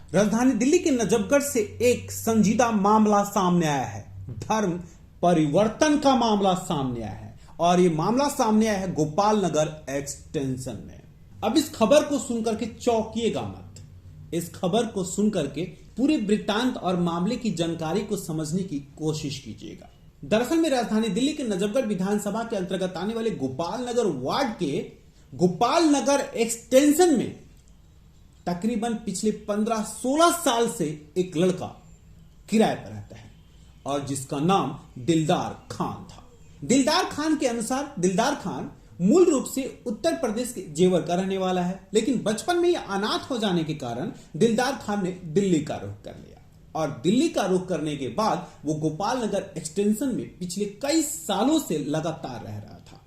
राजधानी दिल्ली के नजफगढ़ से एक संजीदा मामला सामने आया है। धर्म परिवर्तन का मामला सामने आया है और ये मामला सामने आया है गोपाल नगर एक्सटेंशन में। अब इस खबर को सुनकर के चौंकिएगा मत। इस खबर को सुनकर के पूरे वृत्तांत और मामले की जानकारी को समझने की कोशिश कीजिएगा। दरअसल में राजधानी दिल्ली के नजफगढ़ विधानसभा के अंतर्गत आने वाले गोपाल नगर वार्ड के गोपाल नगर एक्सटेंशन में तकरीबन पिछले 15-16 साल से एक लड़का किराए पर रहता है और जिसका नाम दिलदार खान था। दिलदार खान के अनुसार दिलदार खान मूल रूप से उत्तर प्रदेश के जेवर का रहने वाला है, लेकिन बचपन में ही अनाथ हो जाने के कारण दिलदार खान ने दिल्ली का रुख कर लिया और दिल्ली का रुख करने के बाद वो गोपाल नगर एक्सटेंशन में पिछले कई सालों से लगातार रह रहा था।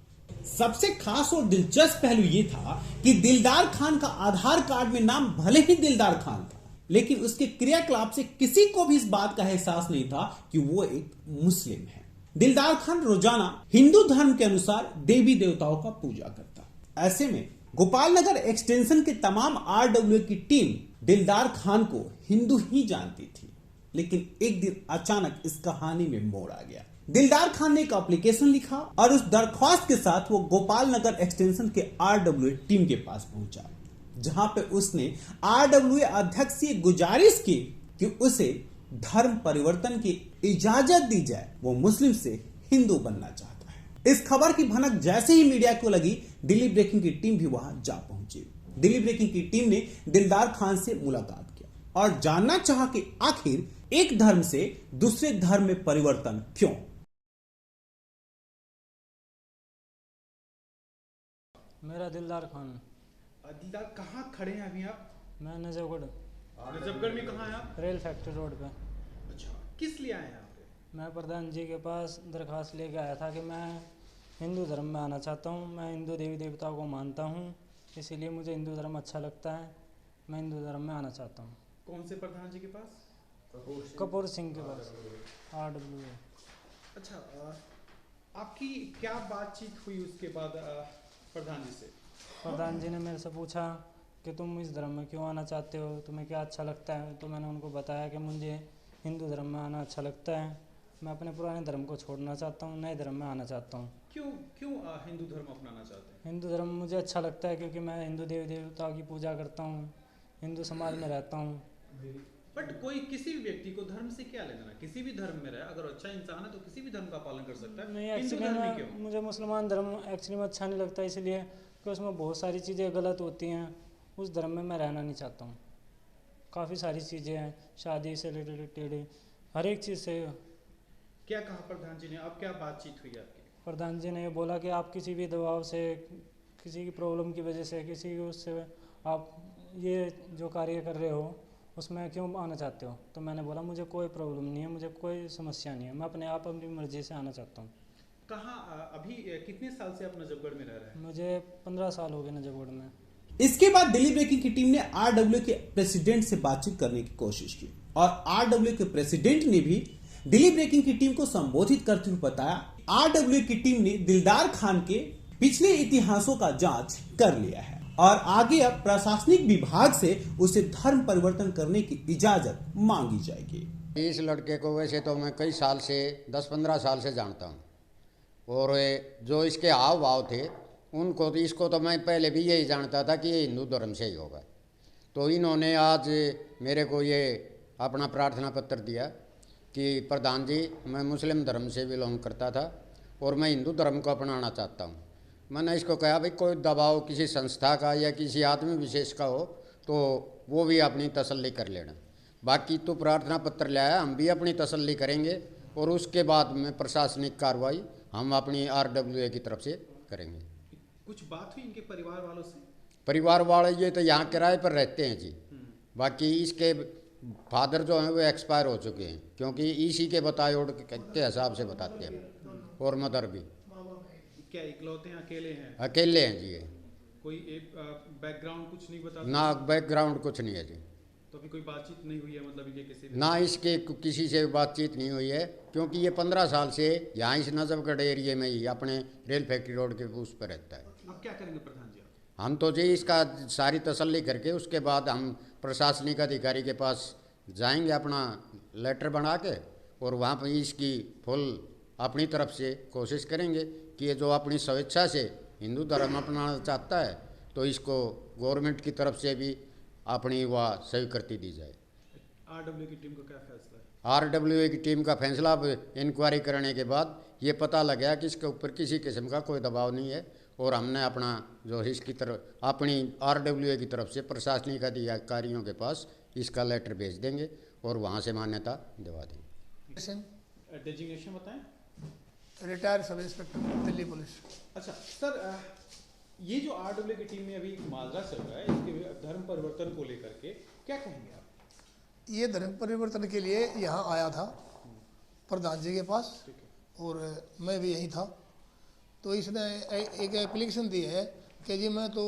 सबसे खास और दिलचस्प पहलू ये था कि दिलदार खान का आधार कार्ड में नाम भले ही दिलदार खान था, लेकिन उसके क्रियाकलाप से किसी को भी इस बात का एहसास नहीं था कि वो एक मुस्लिम है। दिलदार खान रोजाना हिंदू धर्म के अनुसार देवी देवताओं का पूजा करता। ऐसे में गोपाल नगर एक्सटेंशन के तमाम आरडब्ल्यू की टीम दिलदार खान को हिंदू ही जानती थी, लेकिन एक दिन अचानक इस कहानी में मोड़ आ गया। दिलदार खान ने एक एप्लीकेशन लिखा और उस दरख्वास्त के साथ वो गोपाल नगर एक्सटेंशन के आरडब्ल्यू टीम के पास पहुंचा, जहां पे उसने आरडब्ल्यू अध्यक्ष से गुजारिश की कि उसे धर्म परिवर्तन की इजाजत दी जाए। वो मुस्लिम से हिंदू बनना चाहता है। इस खबर की भनक जैसे ही मीडिया को लगी, दिल्ली ब्रेकिंग की टीम भी वहां जा पहुंची। दिल्ली ब्रेकिंग की टीम ने दिलदार खान से मुलाकात किया और जानना चाहा कि आखिर एक धर्म से दूसरे धर्म में परिवर्तन क्यों। मेरा दिलदार खान। दिलदार कहाँ खड़े हैं अभी आप? मैं नजफगढ़ नजफगढ़ में कहाँ हैं आप? रेल फैक्ट्री रोड पे। अच्छा, किस लिए आए हैं यहाँ पे? मैं प्रधान जी के पास दरख्वास्त लेके आया था कि मैं हिंदू धर्म में आना चाहता हूँ। मैं हिंदू देवी देवताओं को मानता हूँ, इसीलिए मुझे हिंदू धर्म अच्छा लगता है। मैं हिंदू धर्म में आना चाहता हूँ। कौन से प्रधान जी के पास? कपूर सिंह के पास, आरडब्ल्यू। अच्छा, आपकी क्या बातचीत हुई उसके बाद प्रधान जी से? प्रधान जी ने मेरे से पूछा कि तुम इस धर्म में क्यों आना चाहते हो, तुम्हें क्या अच्छा लगता है। तो मैंने उनको बताया कि मुझे हिंदू धर्म में आना अच्छा लगता है। मैं अपने पुराने धर्म को छोड़ना चाहता हूँ, नए धर्म में आना चाहता हूँ। क्यों क्यों हिंदू धर्म अपनाना चाहते हैं? हिंदू धर्म मुझे अच्छा लगता है क्योंकि मैं हिंदू देवी देवताओं की पूजा करता हूँ, हिंदू समाज में रहता हूँ। बट कोई किसी भी व्यक्ति को धर्म से क्या लेना? किसी भी धर्म में रहे, अगर अच्छा इंसान है तो किसी भी धर्म का पालन कर सकता है। नहीं, हिंदू एक्चुअली धर्म में क्यों? मुझे मुसलमान धर्म एक्चुअली में अच्छा नहीं लगता, इसलिए कि उसमें बहुत सारी चीज़ें गलत होती हैं। उस धर्म में मैं रहना नहीं चाहता हूँ। काफ़ी सारी चीज़ें हैं, शादी से रिलेटेड हर एक चीज़ से। क्या कहा प्रधान जी ने? अब क्या बातचीत हुई आपकी? प्रधान जी ने ये बोला कि आप किसी भी दबाव से, किसी की प्रॉब्लम की वजह से, किसी की उससे आप ये जो कार्य कर रहे हो उसमें क्यों आना चाहते हो। तो मैंने बोला मुझे कोई प्रॉब्लम नहीं है, मुझे कोई समस्या नहीं है, मैं अपने आप अपनी मर्जी से आना चाहता हूँ। कहाँ अभी कितने साल से आप नजफगढ़ में रह रहे हैं? मुझे 15 साल हो गए नजफगढ़ में। इसके बाद दिल्ली ब्रेकिंग की टीम ने आरडब्ल्यू के प्रेसिडेंट से बातचीत करने की कोशिश की और आरडब्ल्यू के प्रेसिडेंट ने भी दिल्ली ब्रेकिंग की टीम को संबोधित करते हुए बताया आरडब्ल्यू की टीम ने दिलदार खान के पिछले इतिहासों का जांच कर लिया है और आगे अब प्रशासनिक विभाग से उसे धर्म परिवर्तन करने की इजाजत मांगी जाएगी। इस लड़के को वैसे तो मैं कई साल से 10-15 साल से जानता हूँ और जो इसके हाव भाव थे उनको तो इसको तो मैं पहले भी यही जानता था कि ये हिंदू धर्म से ही होगा। तो इन्होंने आज मेरे को ये अपना प्रार्थना पत्र दिया कि प्रधान जी, मैं मुस्लिम धर्म से बिलोंग करता था और मैं हिंदू धर्म को अपनाना चाहता हूँ। मैंने इसको कहा भाई कोई दबाव किसी संस्था का या किसी आदमी विशेष का हो तो वो भी अपनी तसल्ली कर लेना, बाकी तो प्रार्थना पत्र लाया, हम भी अपनी तसल्ली करेंगे और उसके बाद में प्रशासनिक कार्रवाई हम अपनी आरडब्ल्यू की तरफ से करेंगे। कुछ बात हुई इनके परिवार वालों से? परिवार वाले ये तो यहाँ किराए पर रहते हैं जी, बाकी इसके फादर जो हैं वो एक्सपायर हो चुके हैं, क्योंकि इसी के बताए के हिसाब से बताते हैं, और मदर भी। क्या इकलौते हैं, अकेले हैं? अकेले हैं जी ये। कोई एक बैकग्राउंड कुछ नहीं बता? ना बैकग्राउंड कुछ नहीं है जी। तो अभी कोई बातचीत नहीं हुई है, मतलब इनके किसी भी? ना इसके किसी से बातचीत नहीं हुई है, क्योंकि ये 15 साल से यहाँ इस नजफगढ़ एरिया में ही अपने रेल फैक्ट्री रोड के उस पर रहता है। अब क्या करेंगे प्रधान जी? हम तो जी इसका सारी तसल्ली करके उसके बाद हम प्रशासनिक अधिकारी के पास जाएंगे अपना लेटर बना के, और वहाँ पर इसकी फुल अपनी तरफ से कोशिश करेंगे कि ये जो अपनी स्वेच्छा से हिंदू धर्म अपनाना चाहता है तो इसको गवर्नमेंट की तरफ से भी अपनी वह स्वीकृति दी जाए। आरडब्ल्यू की टीम का क्या फैसला है? आरडब्ल्यू की टीम का फैसला अब इंक्वायरी करने के बाद ये पता लग गया कि इसके ऊपर किसी किस्म का कोई दबाव नहीं है, और हमने अपना जो इसकी तरफ अपनी आरडब्ल्यू की तरफ से प्रशासनिक अधिकारियों के पास इसका लेटर भेज देंगे और वहाँ से मान्यता दिलवा देंगे। डेजिग्नेशन बताएं। Retired sub inspector Delhi police. अच्छा सर, ये जो आरडब्ल्यू की टीम में अभी माजरा चल रहा है इसके धर्म परिवर्तन को लेकर के क्या कहेंगे आप? ये धर्म परिवर्तन के लिए यहाँ आया था प्रधान जी के पास, और मैं भी यहीं था। तो इसने एक एप्लीकेशन दी है कि जी मैं तो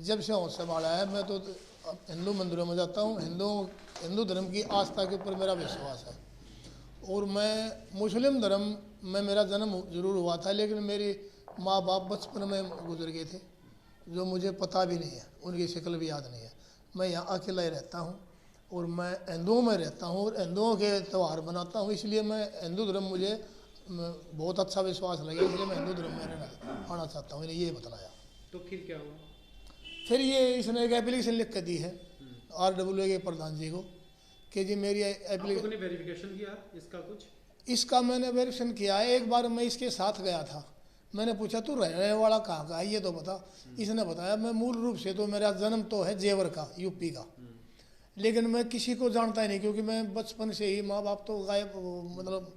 जब से होश संभाला है मैं तो हिंदू मंदिरों में जाता हूँ, हिंदू धर्म की आस्था के ऊपर मेरा विश्वास है, और मैं मुस्लिम धर्म में मेरा जन्म जरूर हुआ था, लेकिन मेरी माँ बाप बचपन में गुजर गए थे जो मुझे पता भी नहीं है, उनकी शक्ल भी याद नहीं है। मैं यहाँ अकेला ही रहता हूँ और मैं हिंदुओं में रहता हूँ और हिंदुओं के त्यौहार बनाता हूँ, इसलिए मैं हिंदू धर्म मुझे बहुत अच्छा विश्वास लगे, इसलिए मैं हिंदू धर्म में आना चाहता हूँ। इन्हें ये बताया। तो फिर क्या हुआ? फिर ये इसने एक एप्लीकेशन लिख के दी है आरडब्ल्यू के प्रधान जी को कि जी मेरी एप्लीकेशन वेरिफिकेशन किया इसका कुछ? इसका मैंने वेरिफिकेशन किया है। एक बार मैं इसके साथ गया था, मैंने पूछा तू रहने वाला कहाँ का है ये तो बता। इसने बताया मैं मूल रूप से तो मेरा जन्म तो है जेवर का, यूपी का, लेकिन मैं किसी को जानता ही नहीं क्योंकि मैं बचपन से ही माँ बाप तो गायब मतलब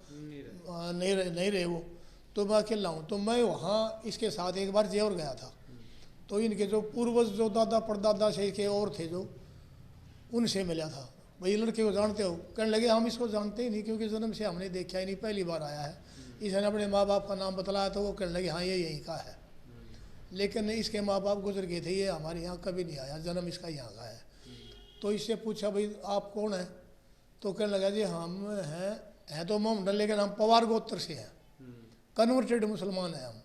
नहीं रहे वो, तो मैं अकेला हूँ। तो मैं वहाँ इसके साथ एक बार जेवर गया था, तो इनके जो पूर्वज जो दादा परदादा से के और थे जो उनसे मिला था। भाई लड़के को जानते हो? कहने लगे हम इसको जानते ही नहीं क्योंकि जन्म से हमने देखा ही नहीं, पहली बार आया है। इसने अपने माँ बाप का नाम बतलाया तो वो कहने लगे हाँ ये यहीं का है, लेकिन इसके माँ बाप गुजर गए थे, ये हमारे यहाँ कभी नहीं आया, जन्म इसका यहाँ का है। तो इससे पूछा भाई आप कौन है? तो कहने लगा जी हम हैं तो मोहम्मदन, लेकिन हम पवार गोत्र से हैं, कन्वर्टेड मुसलमान हैं हम।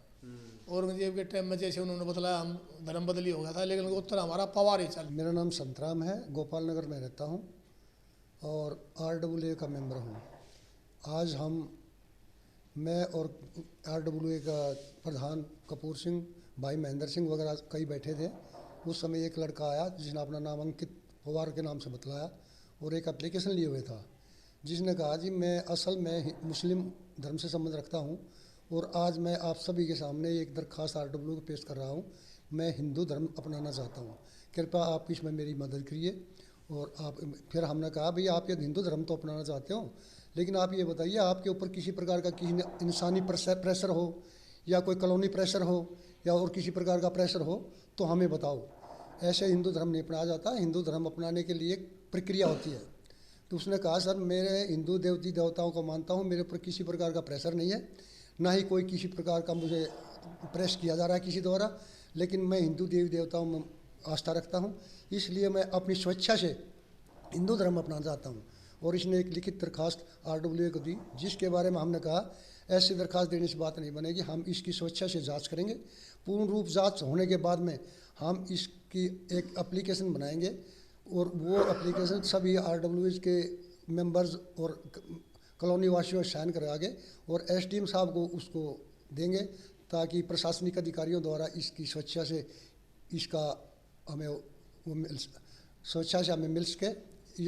औरंगजेब के टाइम में जैसे उन्होंने बतलाया हम धर्म बदली हो गया था, लेकिन गोत्र हमारा पवार ही चल। मेरा नाम संतराम है, गोपाल नगर में रहता हूँ और आरडब्ल्यूए का मेंबर हूँ। आज मैं और आरडब्ल्यूए का प्रधान कपूर सिंह, भाई महेंद्र सिंह वगैरह कई बैठे थे। उस समय एक लड़का आया जिसने अपना नाम अंकित पवार के नाम से बतलाया और एक एप्लीकेशन लिए हुए था, जिसने कहा जी मैं असल में मुस्लिम धर्म से संबंध रखता हूँ और आज मैं आप सभी के सामने एक दरख्वास्त आरडब्ल्यू को पेश कर रहा हूँ। मैं हिंदू धर्म अपनाना चाहता हूँ, कृपया आप इसमें मेरी मदद करिए। और आप फिर हमने कहा भाई आप ये हिंदू धर्म तो अपनाना चाहते हो, लेकिन आप ये बताइए आपके ऊपर किसी प्रकार का किसी इंसानी प्रेशर हो या कोई कॉलोनी प्रेशर हो या और किसी प्रकार का प्रेशर हो तो हमें बताओ। ऐसे हिंदू धर्म नहीं अपनाया जाता, हिंदू धर्म अपनाने के लिए एक प्रक्रिया होती है। तो उसने कहा सर मेरे हिंदू देवती देवताओं को मानता हूँ, मेरे ऊपर किसी प्रकार का प्रेशर नहीं है, ना ही कोई किसी प्रकार का मुझे प्रेस किया जा रहा है किसी द्वारा, लेकिन मैं हिंदू देवी देवताओं में आस्था रखता हूँ, इसलिए मैं अपनी स्वेच्छा से हिंदू धर्म अपनाना चाहता हूँ। और इसने एक लिखित दरखास्त आरडब्ल्यूए को दी, जिसके बारे में हमने कहा ऐसी दरखास्त देने से बात नहीं बनेगी, हम इसकी स्वेच्छा से जांच करेंगे। पूर्ण रूप जांच होने के बाद में हम इसकी एक एप्लीकेशन बनाएंगे और वो एप्लीकेशन सभी आरडब्ल्यूए के मेंबर्स और कॉलोनी वासियों साइन कराएंगे और एसडीएम साहब को उसको देंगे ताकि प्रशासनिक अधिकारियों द्वारा इसकी स्वेच्छा से इसका हमें स्वेच्छा से हमें मिल सके,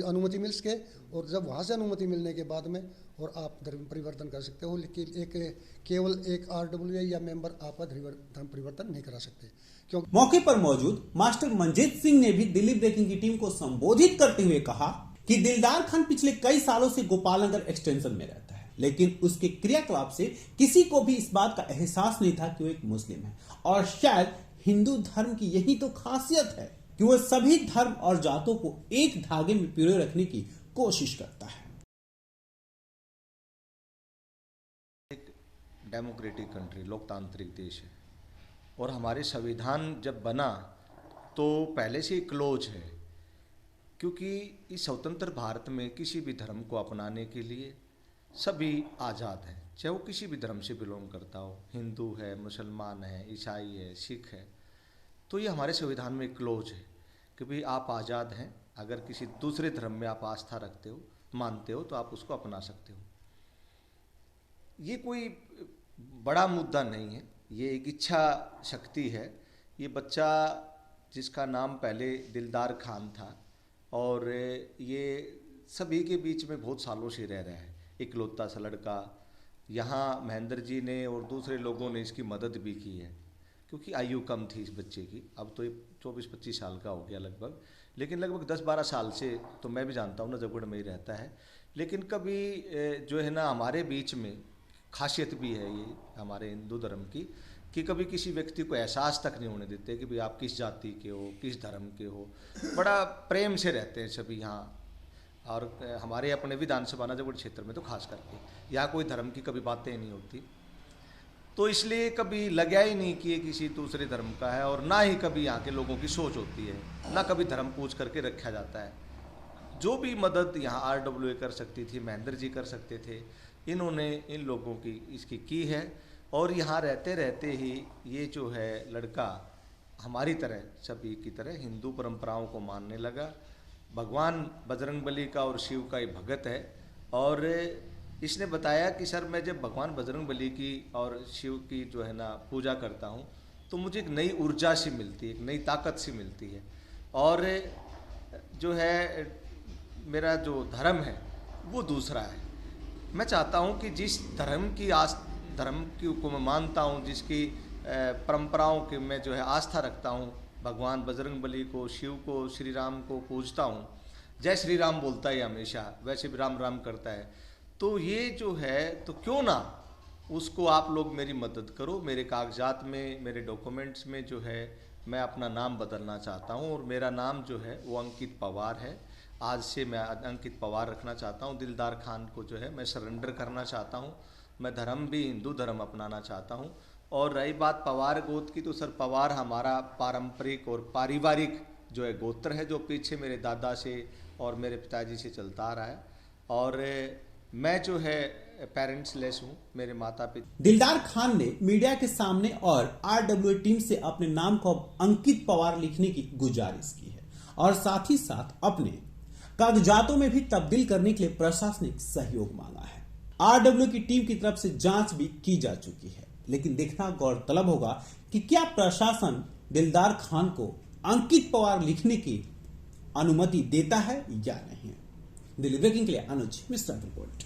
अनुमति मिल सके। और जब वहाँ से अनुमति मिलने के बाद में और आप धर्म परिवर्तन कर सकते हो, लेकिन केवल एक आरडब्ल्यूए या मेंबर आपका धर्म परिवर्तन नहीं करा सकते। क्योंकि मौके पर मौजूद मास्टर मंजीत सिंह ने भी दिल्ली ब्रेकिंग की टीम को संबोधित करते हुए कहा कि दिलदार खान पिछले कई सालों से गोपाल नगर एक्सटेंशन में रहता है, लेकिन उसके क्रियाकलाप से किसी को भी इस बात का एहसास नहीं था कि वो एक मुस्लिम है। और शायद हिंदू धर्म की यही तो खासियत है कि वह सभी धर्म और जातों को एक धागे में पिरोए रखने की कोशिश करता है। एक डेमोक्रेटिक कंट्री, लोकतांत्रिक देश है और हमारे संविधान जब बना तो पहले से ही क्लोज है, क्योंकि इस स्वतंत्र भारत में किसी भी धर्म को अपनाने के लिए सभी आज़ाद हैं, चाहे वो किसी भी धर्म से बिलोंग करता हो, हिंदू है, मुसलमान है, ईसाई है, सिख है। तो ये हमारे संविधान में क्लोज है कि भाई आप आज़ाद हैं, अगर किसी दूसरे धर्म में आप आस्था रखते हो, मानते हो, तो आप उसको अपना सकते हो। ये कोई बड़ा मुद्दा नहीं है, ये एक इच्छा शक्ति है। ये बच्चा जिसका नाम पहले दिलदार खान था और ये सभी के बीच में बहुत सालों से रह रहा है, इकलौता सा लड़का। यहाँ महेंद्र जी ने और दूसरे लोगों ने इसकी मदद भी की है, क्योंकि आयु कम थी इस बच्चे की। अब तो ये 24-25 साल का हो गया लगभग, लेकिन लगभग 10-12 साल से तो मैं भी जानता हूँ नजफगढ़ में ही रहता है। लेकिन कभी जो है ना, हमारे बीच में खासियत भी है ये हमारे हिंदू धर्म की, कि कभी किसी व्यक्ति को एहसास तक नहीं होने देते कि भाई आप किस जाति के हो, किस धर्म के हो। बड़ा प्रेम से रहते हैं सभी यहाँ। और हमारे अपने विधानसभा नजफगढ़ क्षेत्र में तो खास करके यहाँ कोई धर्म की कभी बातें नहीं होती, तो इसलिए कभी लगा ही नहीं कि ये किसी दूसरे धर्म का है, और ना ही कभी यहाँ के लोगों की सोच होती है, ना कभी धर्म पूछ करके रखा जाता है। जो भी मदद यहाँ RWA कर सकती थी, महेंद्र जी कर सकते थे, इन्होंने इन लोगों की इसकी की है। और यहाँ रहते रहते ही ये जो है लड़का हमारी तरह, सभी की तरह हिंदू परंपराओं को मानने लगा। भगवान बजरंगबली का और शिव का ये भगत है। और इसने बताया कि सर, मैं जब भगवान बजरंगबली की और शिव की जो है ना पूजा करता हूँ, तो मुझे एक नई ऊर्जा सी मिलती है, एक नई ताकत सी मिलती है। और जो है मेरा जो धर्म है वो दूसरा है। मैं चाहता हूँ कि जिस धर्म की को मैं मानता हूँ, जिसकी परंपराओं की मैं जो है आस्था रखता हूँ, भगवान बजरंगबली को, शिव को, श्री राम को पूजता हूँ। जय श्री राम बोलता है हमेशा, वैसे भी राम राम करता है। तो ये जो है, तो क्यों ना उसको आप लोग मेरी मदद करो। मेरे कागजात में, मेरे डॉक्यूमेंट्स में जो है, मैं अपना नाम बदलना चाहता हूँ, और मेरा नाम जो है वो अंकित पवार है। आज से मैं अंकित पवार रखना चाहता हूँ। दिलदार खान को जो है मैं सरेंडर करना चाहता हूँ। मैं धर्म भी हिंदू धर्म अपनाना चाहता हूँ। और रही बात पवार गोत्र की, तो सर पवार हमारा पारंपरिक और पारिवारिक जो है गोत्र है, जो पीछे मेरे दादा से और मेरे पिताजी से चलता आ रहा है। और मैं जो है पेरेंट्स लेस हूँ, मेरे माता पिता। दिलदार खान ने मीडिया के सामने और RWA टीम से अपने नाम को अंकित पवार लिखने की गुजारिश की है, और साथ ही साथ अपने कागजातों में भी तब्दील करने के लिए प्रशासनिक सहयोग मांगा है। RWA की टीम की तरफ से जांच भी की जा चुकी है, लेकिन देखना गौरतलब होगा कि क्या प्रशासन दिलदार खान को अंकित पवार लिखने की अनुमति देता है या नहीं। दिल्ली ब्रेकिंग के लिए अनुज मिश्रा की रिपोर्ट।